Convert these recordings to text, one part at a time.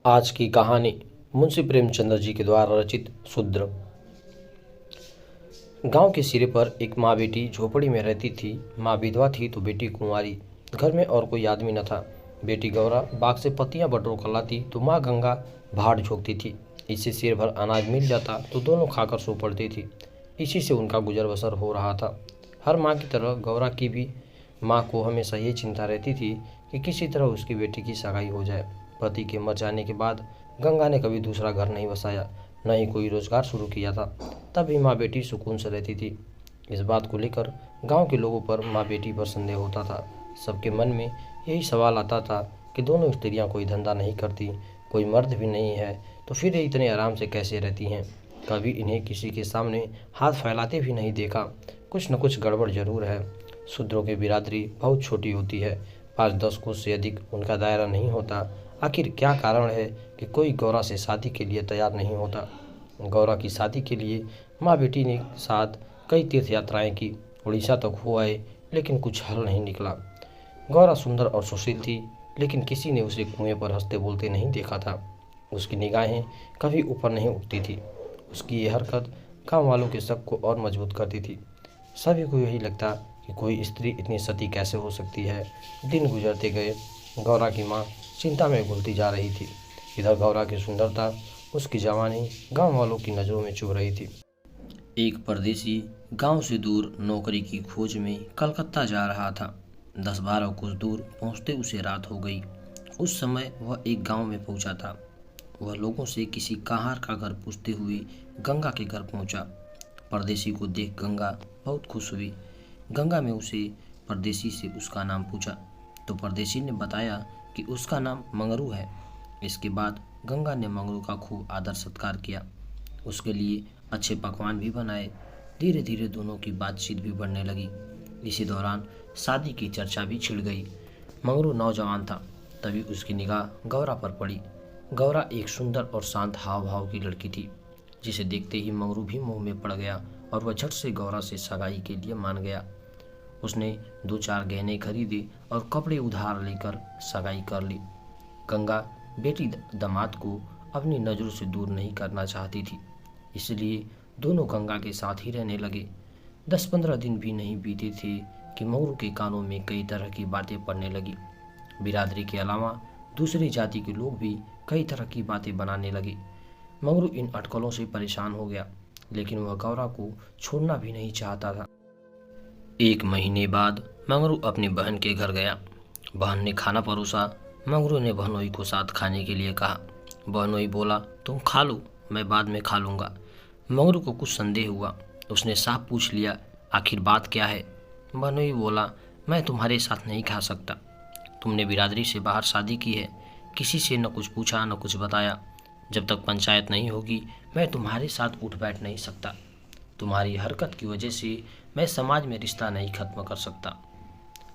आज की कहानी मुंशी प्रेमचंद्र जी के द्वारा रचित शूद्र। गांव के सिरे पर एक माँ बेटी झोपड़ी में रहती थी। माँ विधवा थी तो बेटी कुंवारी। घर में और कोई आदमी न था। बेटी गौरा बाग से पत्तियां बटोर कर लाती तो माँ गंगा भाड़ झोंकती थी। इससे सिर भर अनाज मिल जाता तो दोनों खाकर सो पड़ती थी। इसी से उनका गुजर बसर हो रहा था। हर माँ की तरह गौरा की भी माँ को हमेशा ये चिंता रहती थी कि किसी तरह उसकी बेटी की सगाई हो जाए। पति के मर जाने के बाद गंगा ने कभी दूसरा घर नहीं बसाया, न ही कोई रोजगार शुरू किया था। तभी माँ बेटी सुकून से रहती थी। इस बात को लेकर गांव के लोगों पर माँ बेटी पर संदेह होता था। सबके मन में यही सवाल आता था कि दोनों स्त्रियां कोई धंधा नहीं करती, कोई मर्द भी नहीं है, तो फिर ये इतने आराम से कैसे रहती हैं। कभी इन्हें किसी के सामने हाथ फैलाते भी नहीं देखा। कुछ न कुछ गड़बड़ जरूर है। शूद्रों की बिरादरी बहुत छोटी होती है। 5-10 कोस से अधिक उनका दायरा नहीं होता। आखिर क्या कारण है कि कोई गौरा से शादी के लिए तैयार नहीं होता। गौरा की शादी के लिए माँ बेटी ने साथ कई तीर्थ यात्राएं की, उड़ीसा तक हो आए, लेकिन कुछ हल नहीं निकला। गौरा सुंदर और सुशील थी, लेकिन किसी ने उसे कुएं पर हंसते बोलते नहीं देखा था। उसकी निगाहें कभी ऊपर नहीं उठती थी। उसकी ये हरकत गाँव वालों के शक को और मजबूत करती थी। सभी को यही लगता कि कोई स्त्री इतनी सती कैसे हो सकती है। दिन गुजरते गए। गौरा की माँ चिंता में घुलती जा रही थी। इधर गौरा की सुंदरता, उसकी जवानी गांव वालों की नज़रों में चुभ रही थी। एक परदेसी गांव से दूर नौकरी की खोज में कलकत्ता जा रहा था। 10-12 कोस दूर पहुंचते उसे रात हो गई। उस समय वह एक गांव में पहुंचा था। वह लोगों से किसी कहार का घर पूछते हुए गंगा के घर पहुंचा। परदेसी को देख गंगा बहुत खुश हुई। गंगा में उसे परदेसी से उसका नाम पूछा तो परदेसी ने बताया कि उसका नाम मंगरू है। इसके बाद गंगा ने मंगरू का खूब आदर सत्कार किया। उसके लिए अच्छे पकवान भी बनाए। धीरे धीरे दोनों की बातचीत भी बढ़ने लगी। इसी दौरान शादी की चर्चा भी छिड़ गई। मंगरू नौजवान था। तभी उसकी निगाह गौरा पर पड़ी। गौरा एक सुंदर और शांत हाव भाव की लड़की थी, जिसे देखते ही मंगरू भी मोह में पड़ गया और वह झट से गौरा से सगाई के लिए मान गया। उसने 2-4 गहने खरीदे और कपड़े उधार लेकर सगाई कर ली। गंगा बेटी दामाद को अपनी नज़रों से दूर नहीं करना चाहती थी, इसलिए दोनों गंगा के साथ ही रहने लगे। 10-15 दिन भी नहीं बीते थे कि मंगरू के कानों में कई तरह की बातें पड़ने लगी। बिरादरी के अलावा दूसरी जाति के लोग भी कई तरह की बातें बनाने लगे। मंगरू इन अटकलों से परेशान हो गया, लेकिन वह गौरा को छोड़ना भी नहीं चाहता था। 1 महीने बाद मंगरू अपनी बहन के घर गया। बहन ने खाना परोसा। मंगरू ने बहनोई को साथ खाने के लिए कहा। बहनोई बोला, तुम खा लो, मैं बाद में खा लूँगा। मंगरू को कुछ संदेह हुआ। उसने साफ पूछ लिया, आखिर बात क्या है। बहनोई बोला, मैं तुम्हारे साथ नहीं खा सकता। तुमने बिरादरी से बाहर शादी की है, किसी से न कुछ पूछा न कुछ बताया। जब तक पंचायत नहीं होगी मैं तुम्हारे साथ उठ बैठ नहीं सकता। तुम्हारी हरकत की वजह से मैं समाज में रिश्ता नहीं खत्म कर सकता।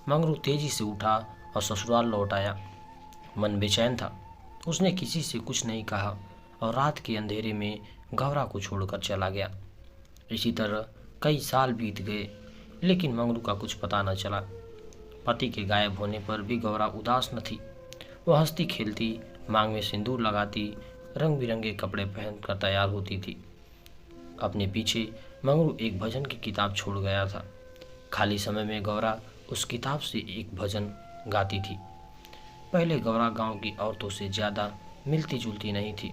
मंगरू तेजी से उठा और ससुराल लौट आया। मन बेचैन था। उसने किसी से कुछ नहीं कहा और रात के अंधेरे में गौरा को छोड़कर चला गया। इसी तरह कई साल बीत गए, लेकिन मंगरू का कुछ पता न चला। पति के गायब होने पर भी गौरा उदास न थी। वह हंसती खेलती, मांग में सिंदूर लगाती, रंग बिरंगे कपड़े पहनकर तैयार होती थी। अपने पीछे मंगरू एक भजन की किताब छोड़ गया था। खाली समय में गौरा उस किताब से एक भजन गाती थी। पहले गौरा गांव की औरतों से ज़्यादा मिलती जुलती नहीं थी।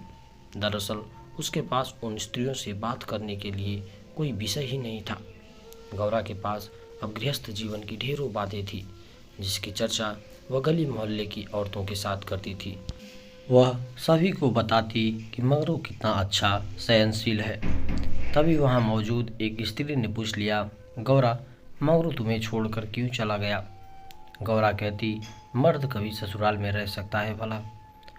दरअसल उसके पास उन स्त्रियों से बात करने के लिए कोई विषय ही नहीं था। गौरा के पास अब गृहस्थ जीवन की ढेरों बातें थी, जिसकी चर्चा वह गली मोहल्ले की औरतों के साथ करती थी। वह सभी को बताती कि मंगरू कितना अच्छा सहनशील है। तभी वहाँ मौजूद एक स्त्री ने पूछ लिया, गौरा, मंगरू तुम्हें छोड़कर क्यों चला गया। गौरा कहती, मर्द कभी ससुराल में रह सकता है भला।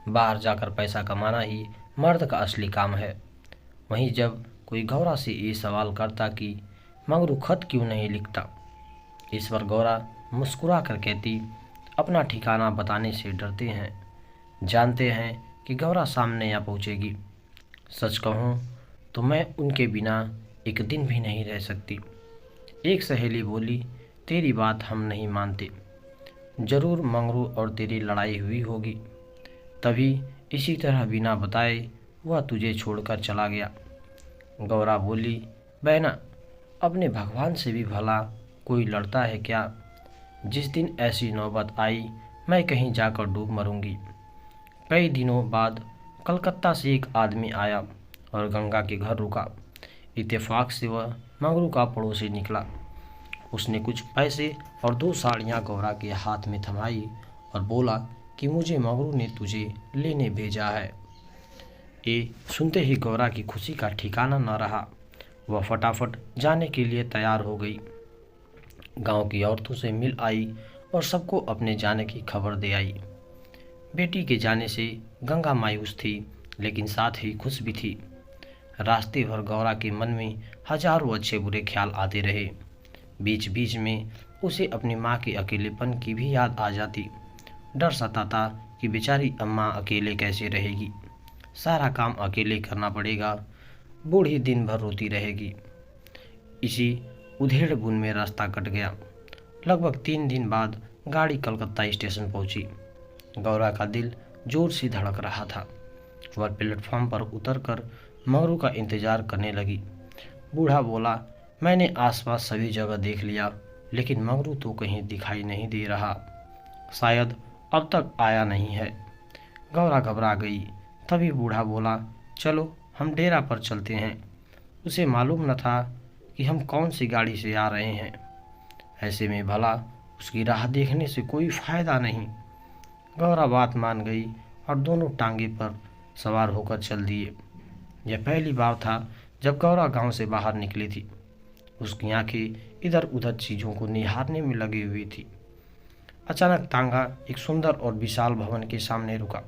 बाहर जाकर पैसा कमाना ही मर्द का असली काम है। वहीं जब कोई गौरा से ये सवाल करता कि मंगरू खत क्यों नहीं लिखता, इस पर गौरा मुस्कुरा कर कहती, अपना ठिकाना बताने से डरते हैं, जानते हैं कि गौरा सामने आ पहुँचेगी। सच कहूँ तो मैं उनके बिना एक दिन भी नहीं रह सकती। एक सहेली बोली, तेरी बात हम नहीं मानते, जरूर मंगरू और तेरी लड़ाई हुई होगी। तभी इसी तरह बिना बताए वह तुझे छोड़कर चला गया। गौरा बोली, बहना, अपने भगवान से भी भला कोई लड़ता है क्या? जिस दिन ऐसी नौबत आई मैं कहीं जाकर डूब मरूंगी। कई दिनों बाद कलकत्ता से एक आदमी आया और गंगा के घर रुका। इत्तेफाक से वह मंगरू का पड़ोसी निकला। उसने कुछ पैसे और 2 साड़ियाँ गौरा के हाथ में थमाई और बोला कि मुझे मंगरू ने तुझे लेने भेजा है। ये सुनते ही गौरा की खुशी का ठिकाना न रहा। वह फटाफट जाने के लिए तैयार हो गई। गांव की औरतों से मिल आई और सबको अपने जाने की खबर दे आई। बेटी के जाने से गंगा मायूस थी, लेकिन साथ ही खुश भी थी। रास्ते भर गौरा के मन में हजारों अच्छे बुरे ख्याल आते रहे। बीच बीच में उसे अपनी माँ के अकेलेपन की भी याद आ जाती। डर सताता कि बेचारी अम्मा अकेले कैसे रहेगी, सारा काम अकेले करना पड़ेगा, बूढ़ी दिन भर रोती रहेगी। इसी उधेड़ बुन में रास्ता कट गया। लगभग 3 दिन बाद गाड़ी कलकत्ता स्टेशन पहुंची। गौरा का दिल जोर से धड़क रहा था। वह प्लेटफॉर्म पर उतरकर मंगरू का इंतजार करने लगी। बूढ़ा बोला, मैंने आसपास सभी जगह देख लिया, लेकिन मंगरू तो कहीं दिखाई नहीं दे रहा। शायद अब तक आया नहीं है। गौरा घबरा गई। तभी बूढ़ा बोला, चलो हम डेरा पर चलते हैं। उसे मालूम न था कि हम कौन सी गाड़ी से आ रहे हैं। ऐसे में भला उसकी राह देखने से कोई फायदा नहीं। गौरा बात मान गई और दोनों टांगे पर सवार होकर चल दिए। यह पहली बार था जब गौरा गांव से बाहर निकली थी। उसकी आंखें इधर उधर चीज़ों को निहारने में लगी हुई थी। अचानक तांगा एक सुंदर और विशाल भवन के सामने रुका।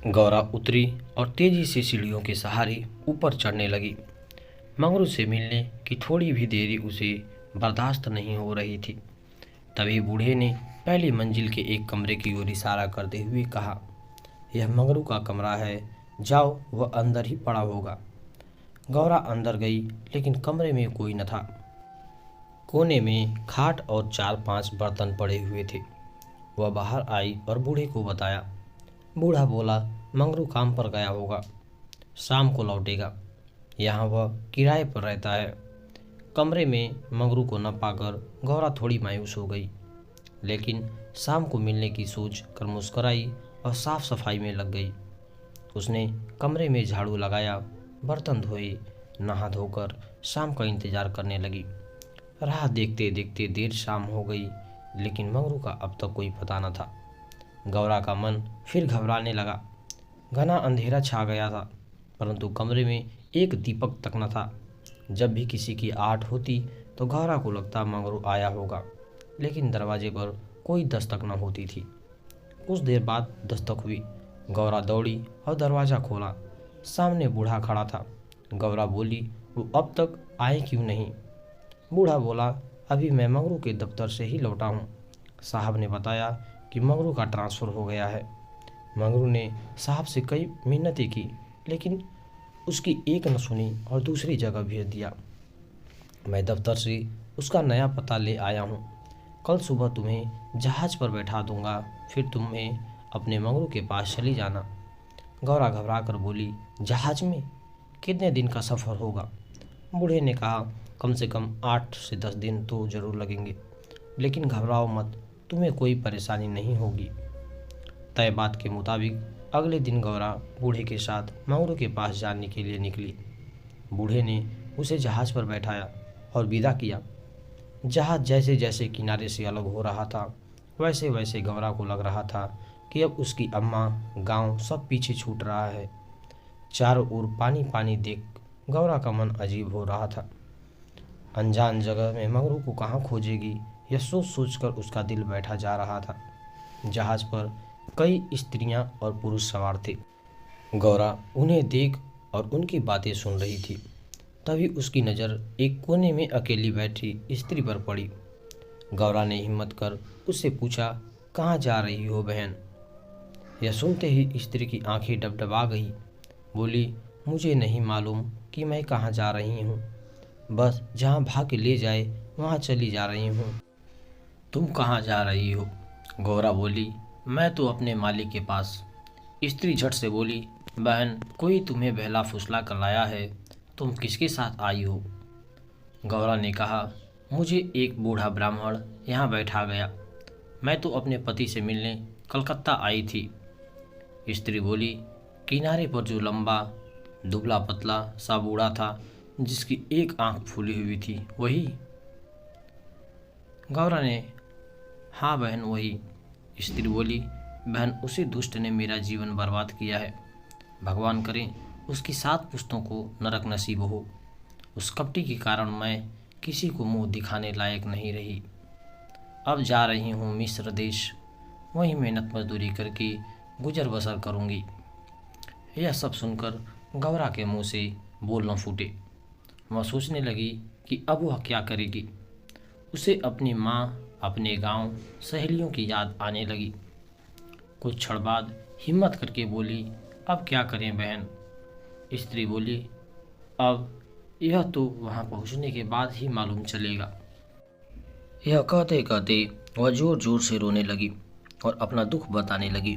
गौरा उतरी और तेजी से सीढ़ियों के सहारे ऊपर चढ़ने लगी। मंगरू से मिलने की थोड़ी भी देरी उसे बर्दाश्त नहीं हो रही थी। तभी बूढ़े ने पहली मंजिल के एक कमरे की ओर इशारा करते हुए कहा, यह मंगरू का कमरा है, जाओ, वह अंदर ही पड़ा होगा। गौरा अंदर गई, लेकिन कमरे में कोई न था। कोने में खाट और 4-5 बर्तन पड़े हुए थे। वह बाहर आई और बूढ़े को बताया। बूढ़ा बोला, मंगरू काम पर गया होगा, शाम को लौटेगा। यहाँ वह किराए पर रहता है। कमरे में मंगरू को न पाकर गौरा थोड़ी मायूस हो गई, लेकिन शाम को मिलने की सोच कर मुस्कराई और साफ सफाई में लग गई। उसने कमरे में झाड़ू लगाया, बर्तन धोए, नहा धोकर शाम का इंतजार करने लगी। राह देखते देखते देर शाम हो गई, लेकिन मंगरू का अब तक कोई पता न था। गौरा का मन फिर घबराने लगा। घना अंधेरा छा गया था, परंतु कमरे में एक दीपक तक न था। जब भी किसी की आहट होती तो गौरा को लगता मंगरू आया होगा, लेकिन दरवाजे पर कोई दस्तक न होती थी। कुछ देर बाद दस्तक हुई। गौरा दौड़ी और दरवाज़ा खोला। सामने बूढ़ा खड़ा था। गौरा बोली, वो अब तक आए क्यों नहीं? बूढ़ा बोला, अभी मैं मंगरू के दफ्तर से ही लौटा हूँ। साहब ने बताया कि मंगरू का ट्रांसफ़र हो गया है। मंगरू ने साहब से कई मिन्नतें की, लेकिन उसकी एक न सुनी और दूसरी जगह भेज दिया। मैं दफ्तर से उसका नया पता ले आया हूँ। कल सुबह तुम्हें जहाज़ पर बैठा दूंगा, फिर तुम्हें अपने मंगरू के पास चली जाना। गौरा घबरा कर बोली, जहाज़ में? कितने दिन का सफ़र होगा? बूढ़े ने कहा, कम से कम 8 से 10 दिन तो ज़रूर लगेंगे, लेकिन घबराओ मत, तुम्हें कोई परेशानी नहीं होगी। तय बात के मुताबिक अगले दिन गौरा बूढ़े के साथ मंगरू के पास जाने के लिए निकली। बूढ़े ने उसे जहाज़ पर बैठाया और विदा किया। जहाज़ जैसे जैसे किनारे से अलग हो रहा था, वैसे वैसे गौरा को लग रहा था कि अब उसकी अम्मा, गांव सब पीछे छूट रहा है। चारों ओर पानी पानी देख गौरा का मन अजीब हो रहा था। अनजान जगह में मंगरू को कहाँ खोजेगी, यह सोच सोच कर उसका दिल बैठा जा रहा था। जहाज़ पर कई स्त्रियां और पुरुष सवार थे। गौरा उन्हें देख और उनकी बातें सुन रही थी। तभी उसकी नज़र एक कोने में अकेली बैठी स्त्री पर पड़ी। गौरा ने हिम्मत कर उससे पूछा, कहाँ जा रही हो बहन? यह सुनते ही स्त्री की आंखें डबडबा गई। बोली, मुझे नहीं मालूम कि मैं कहाँ जा रही हूँ, बस जहाँ भाग्य ले जाए वहाँ चली जा रही हूँ। तुम कहाँ जा रही हो? गौरा बोली, मैं तो अपने मालिक के पास। स्त्री झट से बोली, बहन, कोई तुम्हें बहला फुसला कर लाया है। तुम किसके साथ आई हो? गौरा ने कहा, मुझे एक बूढ़ा ब्राह्मण यहाँ बैठा गया। मैं तो अपने पति से मिलने कलकत्ता आई थी। स्त्री बोली, किनारे पर जो लंबा दुबला पतला सा बूढ़ा था, जिसकी एक आंख फूली हुई थी, वही? गौरा ने, हाँ बहन, वही। स्त्री बोली, बहन, उसी दुष्ट ने मेरा जीवन बर्बाद किया है। भगवान करे उसकी 7 पुश्तों को नरक नसीब हो। उस कपटी के कारण मैं किसी को मुंह दिखाने लायक नहीं रही। अब जा रही हूँ मिस्र देश, वहीं मेहनत मजदूरी करके गुजर बसर करूँगी। यह सब सुनकर गौरा के मुंह से बोल न फूटे। वह सोचने लगी कि अब वह क्या करेगी। उसे अपनी माँ, अपने गांव, सहेलियों की याद आने लगी। कुछ क्षण बाद हिम्मत करके बोली, अब क्या करें बहन? स्त्री बोली, अब यह तो वहां पहुंचने के बाद ही मालूम चलेगा। यह कहते कहते वह जोर जोर से रोने लगी और अपना दुख बताने लगी।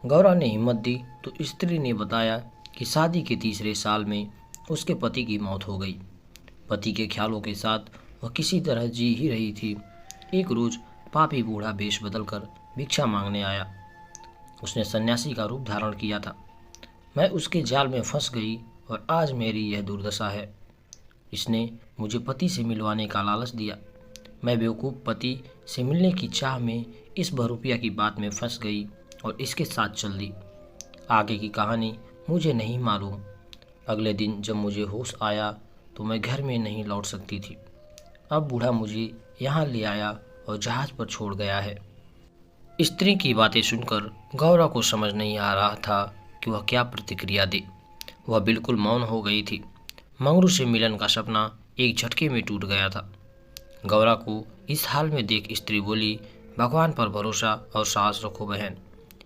गौरा ने हिम्मत दी तो स्त्री ने बताया कि शादी के 3रे साल में उसके पति की मौत हो गई। पति के ख्यालों के साथ वह किसी तरह जी ही रही थी। एक रोज पापी बूढ़ा वेश बदलकर भिक्षा मांगने आया। उसने सन्यासी का रूप धारण किया था। मैं उसके जाल में फंस गई और आज मेरी यह दुर्दशा है। इसने मुझे पति से मिलवाने का लालच दिया। मैं बेवकूफ़ पति से मिलने की चाह में इस बहरूपिया की बात में फंस गई और इसके साथ चल दी। आगे की कहानी मुझे नहीं मालूम। अगले दिन जब मुझे होश आया तो मैं घर में नहीं लौट सकती थी। अब बूढ़ा मुझे यहाँ ले आया और जहाज़ पर छोड़ गया है। स्त्री की बातें सुनकर गौरा को समझ नहीं आ रहा था कि वह क्या प्रतिक्रिया दे। वह बिल्कुल मौन हो गई थी। मंगरू से मिलन का सपना एक झटके में टूट गया था। गौरा को इस हाल में देख स्त्री बोली, भगवान पर भरोसा और साहस रखो बहन।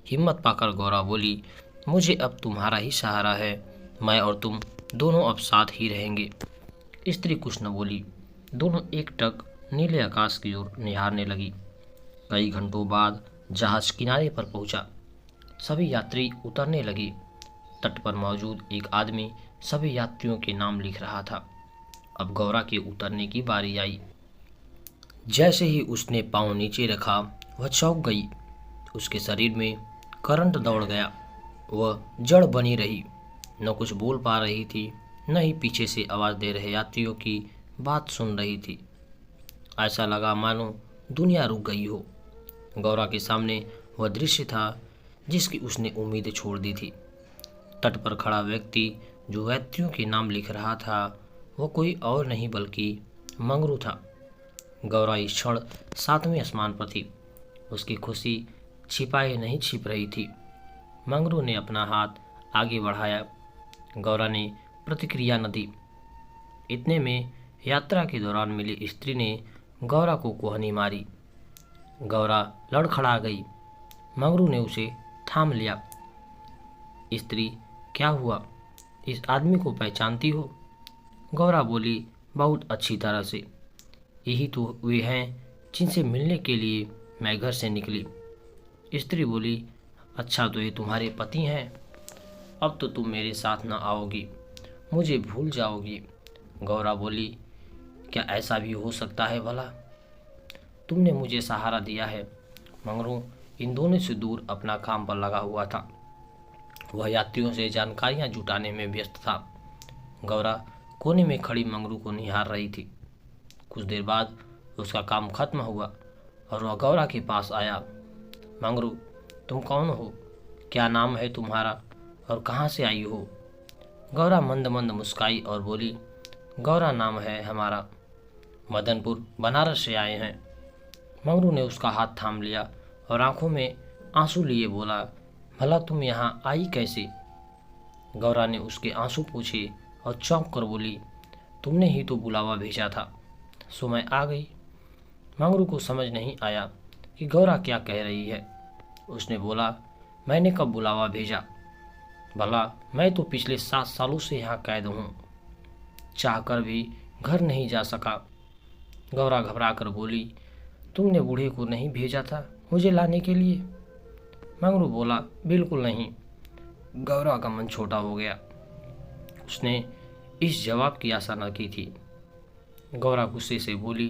हिम्मत पाकर गौरा बोली, मुझे अब तुम्हारा ही सहारा है। मैं और तुम दोनों अब साथ ही रहेंगे। स्त्री कुछ न बोली। दोनों एकटक नीले आकाश की ओर निहारने लगी। कई घंटों बाद जहाज किनारे पर पहुंचा। सभी यात्री उतरने लगे। तट पर मौजूद एक आदमी सभी यात्रियों के नाम लिख रहा था। अब गौरा के उतरने की बारी आई। जैसे ही उसने पांव नीचे रखा, वह चौंक गई। उसके शरीर में करंट दौड़ गया। वह जड़ बनी रही, न कुछ बोल पा रही थी, न ही पीछे से आवाज़ दे रहे यात्रियों की बात सुन रही थी। ऐसा लगा मानो दुनिया रुक गई हो। गौरा के सामने वह दृश्य था जिसकी उसने उम्मीद छोड़ दी थी। तट पर खड़ा व्यक्ति जो यात्रियों के नाम लिख रहा था, वह कोई और नहीं बल्कि मंगरू था। गौरा इस क्षण 7वें आसमान पर थी। उसकी खुशी छिपाए नहीं छिप रही थी। मंगरू ने अपना हाथ आगे बढ़ाया। गौरा ने प्रतिक्रिया न दी। इतने में यात्रा के दौरान मिली स्त्री ने गौरा को कोहनी मारी। गौरा लड़खड़ा गई। मंगरू ने उसे थाम लिया। स्त्री, क्या हुआ? इस आदमी को पहचानती हो? गौरा बोली, बहुत अच्छी तरह से। यही तो वे हैं जिनसे मिलने के लिए मैं घर से निकली। स्त्री बोली, अच्छा तो ये तुम्हारे पति हैं। अब तो तुम मेरे साथ न आओगी, मुझे भूल जाओगी। गौरा बोली, क्या ऐसा भी हो सकता है भला? तुमने मुझे सहारा दिया है। मंगरू इन दोनों से दूर अपना काम पर लगा हुआ था। वह यात्रियों से जानकारियां जुटाने में व्यस्त था। गौरा कोने में खड़ी मंगरू को निहार रही थी। कुछ देर बाद उसका काम खत्म हुआ और वह गौरा के पास आया। मंगरू, तुम कौन हो? क्या नाम है तुम्हारा और कहाँ से आई हो? गौरा मंद मंद मुस्काई और बोली, गौरा नाम है हमारा, मदनपुर बनारस से आए हैं। मंगरू ने उसका हाथ थाम लिया और आंखों में आंसू लिए बोला, भला तुम यहाँ आई कैसे? गौरा ने उसके आंसू पूछे और चौंक कर बोली, तुमने ही तो बुलावा भेजा था, सो मैं आ गई। मंगरू को समझ नहीं आया कि गौरा क्या कह रही है। उसने बोला, मैंने कब बुलावा भेजा? भला मैं तो पिछले 7 सालों से यहाँ कैद हूँ, चाहकर भी घर नहीं जा सका। गौरा घबरा कर बोली, तुमने बूढ़े को नहीं भेजा था मुझे लाने के लिए? मंगरू बोला, बिल्कुल नहीं। गौरा का मन छोटा हो गया। उसने इस जवाब की आशा न की थी। गौरा गुस्से से बोली,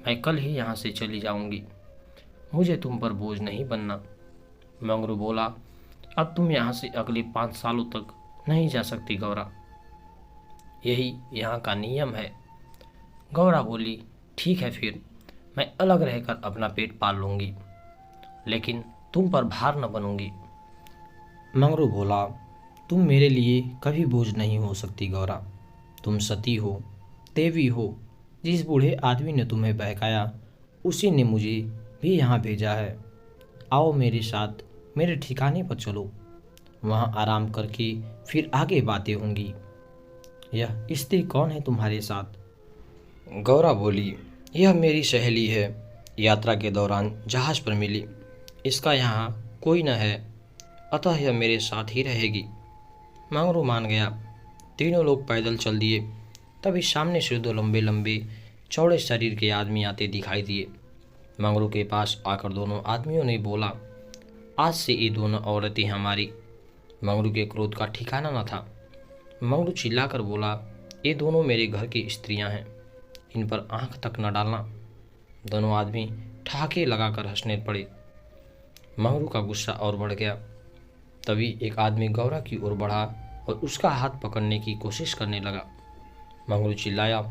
मैं कल ही यहाँ से चली जाऊंगी, मुझे तुम पर बोझ नहीं बनना। मंगरू बोला, अब तुम यहाँ से अगले 5 सालों तक नहीं जा सकती गौरा, यही यहाँ का नियम है। गौरा बोली, ठीक है फिर मैं अलग रहकर अपना पेट पाल लूंगी, लेकिन तुम पर भार न बनूंगी। मंगरू बोला, तुम मेरे लिए कभी बोझ नहीं हो सकती गौरा, तुम सती हो, देवी हो। जिस बूढ़े आदमी ने तुम्हें बहकाया उसी ने मुझे भी यहाँ भेजा है। आओ मेरे साथ, मेरे ठिकाने पर चलो, वहाँ आराम करके फिर आगे बातें होंगी। यह स्त्री कौन है तुम्हारे साथ? गौरा बोली, यह मेरी सहेली है, यात्रा के दौरान जहाज पर मिली। इसका यहाँ कोई न है, अतः यह मेरे साथ ही रहेगी। मंगरू मान गया। तीनों लोग पैदल चल दिए। तभी सामने से 2 लंबे लंबे चौड़े शरीर के आदमी आते दिखाई दिए। मंगरू के पास आकर दोनों आदमियों ने बोला, आज से ये दोनों औरतें हमारी। मंगरू के क्रोध का ठिकाना न था। मंगरू चिल्लाकर बोला, ये दोनों मेरे घर की स्त्रियां हैं, इन पर आंख तक न डालना। दोनों आदमी ठहाके लगाकर हंसने पड़े। मंगरू का गुस्सा और बढ़ गया। तभी एक आदमी गौरा की ओर बढ़ा और उसका हाथ पकड़ने की कोशिश करने लगा। मंगरू चिल्लाया,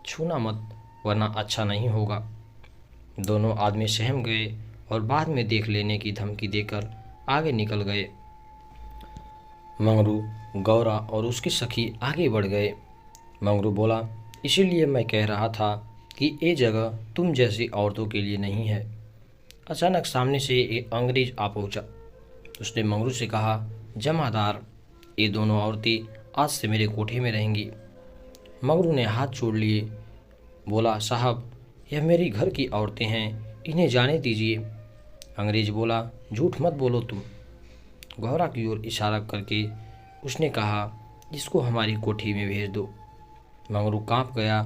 छूना मत वरना अच्छा नहीं होगा। दोनों आदमी सहम गए और बाद में देख लेने की धमकी देकर आगे निकल गए। मंगरू, गौरा और उसकी सखी आगे बढ़ गए। मंगरू बोला, इसीलिए मैं कह रहा था कि ये जगह तुम जैसी औरतों के लिए नहीं है। अचानक सामने से एक अंग्रेज आ पहुंचा। उसने मंगरू से कहा, जमादार, ये दोनों औरतें आज से मेरे कोठे में रहेंगी। मंगरू ने हाथ जोड़ लिए, बोला, साहब यह मेरी घर की औरतें हैं, इन्हें जाने दीजिए। अंग्रेज बोला, झूठ मत बोलो तुम। गौरा की ओर इशारा करके उसने कहा, इसको हमारी कोठी में भेज दो। मंगरू कांप गया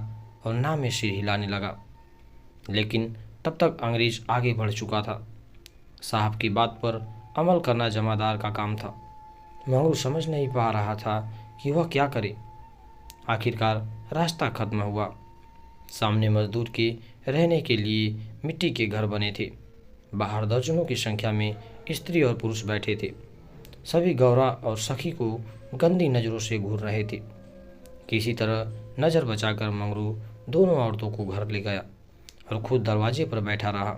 और नाव में सिर हिलाने लगा, लेकिन तब तक अंग्रेज आगे बढ़ चुका था। साहब की बात पर अमल करना जमादार का काम था। मंगरू समझ नहीं पा रहा था कि वह क्या करे। आखिरकार रास्ता खत्म हुआ। सामने मजदूर के रहने के लिए मिट्टी के घर बने थे। बाहर दर्जनों की संख्या में स्त्री और पुरुष बैठे थे। सभी गौरा और सखी को गंदी नज़रों से घूर रहे थे। किसी तरह नज़र बचाकर मंगरू दोनों औरतों को घर ले गया और खुद दरवाजे पर बैठा रहा।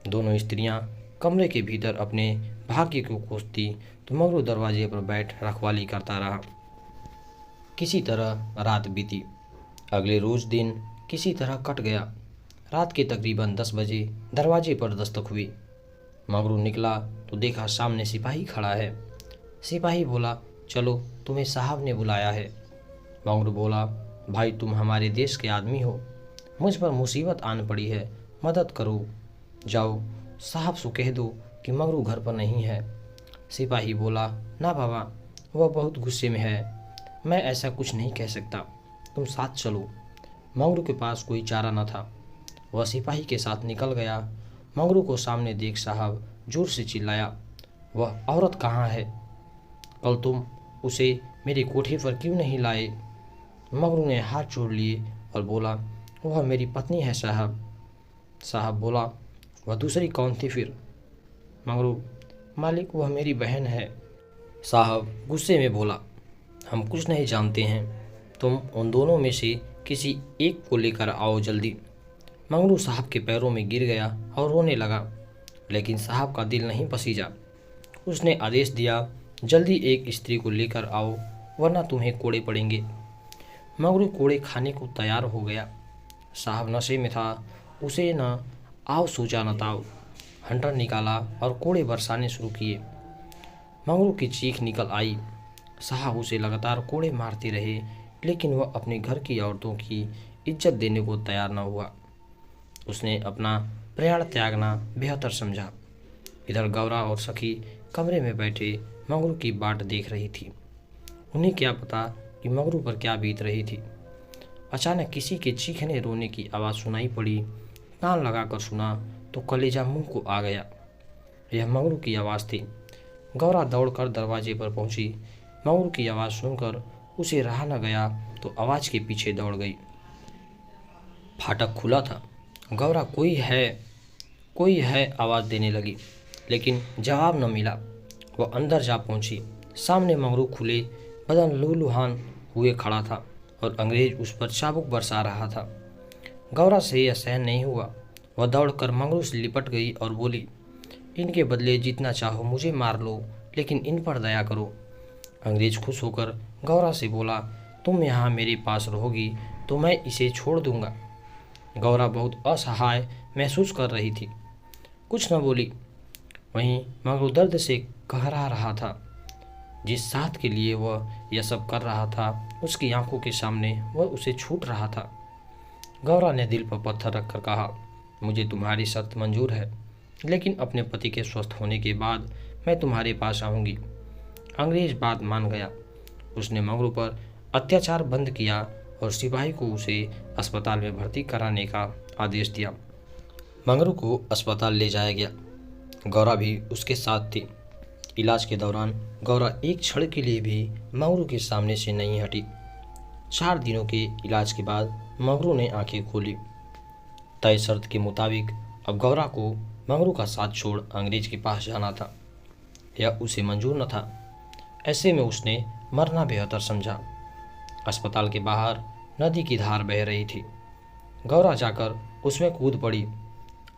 दोनों स्त्रियां कमरे के भीतर अपने भाग्य को कोसती तो मंगरू दरवाजे पर बैठ रखवाली करता रहा। किसी तरह रात बीती। अगले रोज दिन किसी तरह कट गया। रात के तकरीबन 10 बजे दरवाजे पर दस्तक हुई। मंगरू निकला तो देखा सामने सिपाही खड़ा है। सिपाही बोला, चलो तुम्हें साहब ने बुलाया है। मंगरू बोला, भाई तुम हमारे देश के आदमी हो, मुझ पर मुसीबत आन पड़ी है, मदद करो। जाओ साहब से कह दो कि मंगरू घर पर नहीं है। सिपाही बोला, ना बाबा, वह बहुत गुस्से में है, मैं ऐसा कुछ नहीं कह सकता, तुम साथ चलो। मंगरू के पास कोई चारा न था। वह सिपाही के साथ निकल गया। मंगरू को सामने देख साहब जोर से चिल्लाया, वह औरत कहाँ है? कल तुम उसे मेरे कोठे पर क्यों नहीं लाए? मंगरू ने हाथ जोड़ लिए और बोला, वह मेरी पत्नी है साहब। साहब बोला, वह दूसरी कौन थी फिर? मंगरू, मालिक वह मेरी बहन है। साहब गुस्से में बोला, हम कुछ नहीं जानते हैं, तुम उन दोनों में से किसी एक को लेकर आओ जल्दी। मंगरू साहब के पैरों में गिर गया और रोने लगा, लेकिन साहब का दिल नहीं पसीजा। उसने आदेश दिया, जल्दी एक स्त्री को लेकर आओ वरना तुम्हें कोड़े पड़ेंगे। मंगरू कोड़े खाने को तैयार हो गया। साहब नशे में था, उसे न आओ सोचा न ताओ। हंटर निकाला और कोड़े बरसाने शुरू किए। मंगरू की चीख निकल आई। साहब उसे लगातार कोड़े मारते रहे, लेकिन वह अपने घर की औरतों की इज्जत देने को तैयार न हुआ। उसने अपना प्राण त्यागना बेहतर समझा। इधर गौरा और सखी कमरे में बैठे मंगरू की बाट देख रही थी। उन्हें क्या पता कि मंगरू पर क्या बीत रही थी। अचानक किसी के चीखने रोने की आवाज़ सुनाई पड़ी। कान लगाकर सुना तो कलेजा मुंह को आ गया। यह मंगरू की आवाज़ थी। गौरा दौड़कर दरवाजे पर पहुंची। मंगरू की आवाज़ सुनकर उसे रहा न गया तो आवाज़ के पीछे दौड़ गई। फाटक खुला था। गौरा कोई है आवाज़ देने लगी, लेकिन जवाब न मिला। वह अंदर जा पहुंची। सामने मंगरू खुले बदन लूलुहान हुए खड़ा था और अंग्रेज उस पर चाबुक बरसा रहा था। गौरा से यह सहन नहीं हुआ। वह दौड़कर मंगरू से लिपट गई और बोली, इनके बदले जितना चाहो मुझे मार लो, लेकिन इन पर दया करो। अंग्रेज खुश होकर गौरा से बोला, तुम यहाँ मेरे पास रहोगी तो मैं इसे छोड़ दूंगा। गौरा बहुत असहाय महसूस कर रही थी, कुछ न बोली। वहीं मंगरू दर्द से कहरा रहा था। जिस साथ के लिए वह यह सब कर रहा था, उसकी आंखों के सामने वह उसे छूट रहा था। गौरा ने दिल पर पत्थर रखकर कहा, मुझे तुम्हारी शर्त मंजूर है, लेकिन अपने पति के स्वस्थ होने के बाद मैं तुम्हारे पास आऊँगी। अंग्रेज बात मान गया। उसने मंगरू पर अत्याचार बंद किया और सिपाही को उसे अस्पताल में भर्ती कराने का आदेश दिया। मंगरू को अस्पताल ले जाया गया। गौरा भी उसके साथ थी। इलाज के दौरान गौरा एक क्षण के लिए भी मंगरू के सामने से नहीं हटी। 4 दिनों के इलाज के बाद मंगरू ने आंखें खोली। तय शर्त के मुताबिक अब गौरा को मंगरू का साथ छोड़ अंग्रेज के पास जाना था। यह उसे मंजूर न था। ऐसे में उसने मरना बेहतर समझा। अस्पताल के बाहर नदी की धार बह रही थी। गौरा जाकर उसमें कूद पड़ी।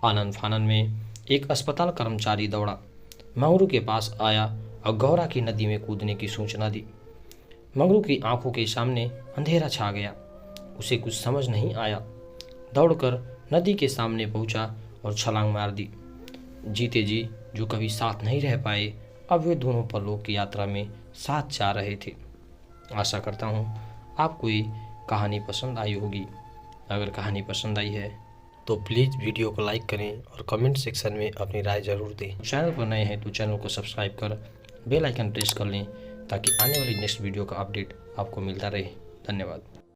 आनन फानन में एक अस्पताल कर्मचारी दौड़ा, मंगरू के पास आया और गौरा की नदी में कूदने की सूचना दी। मंगरू की आंखों के सामने अंधेरा छा गया। उसे कुछ समझ नहीं आया। दौड़कर नदी के सामने पहुंचा और छलांग मार दी। जीते जी जो कभी साथ नहीं रह पाए, अब वे दोनों परलोक की यात्रा में साथ जा रहे थे। आशा करता हूँ आपको ये कहानी पसंद आई होगी। अगर कहानी पसंद आई है तो प्लीज़ वीडियो को लाइक करें और कमेंट सेक्शन में अपनी राय ज़रूर दें। चैनल पर नए हैं तो चैनल को सब्सक्राइब कर बेल आइकन प्रेस कर लें ताकि आने वाली नेक्स्ट वीडियो का अपडेट आपको मिलता रहे। धन्यवाद।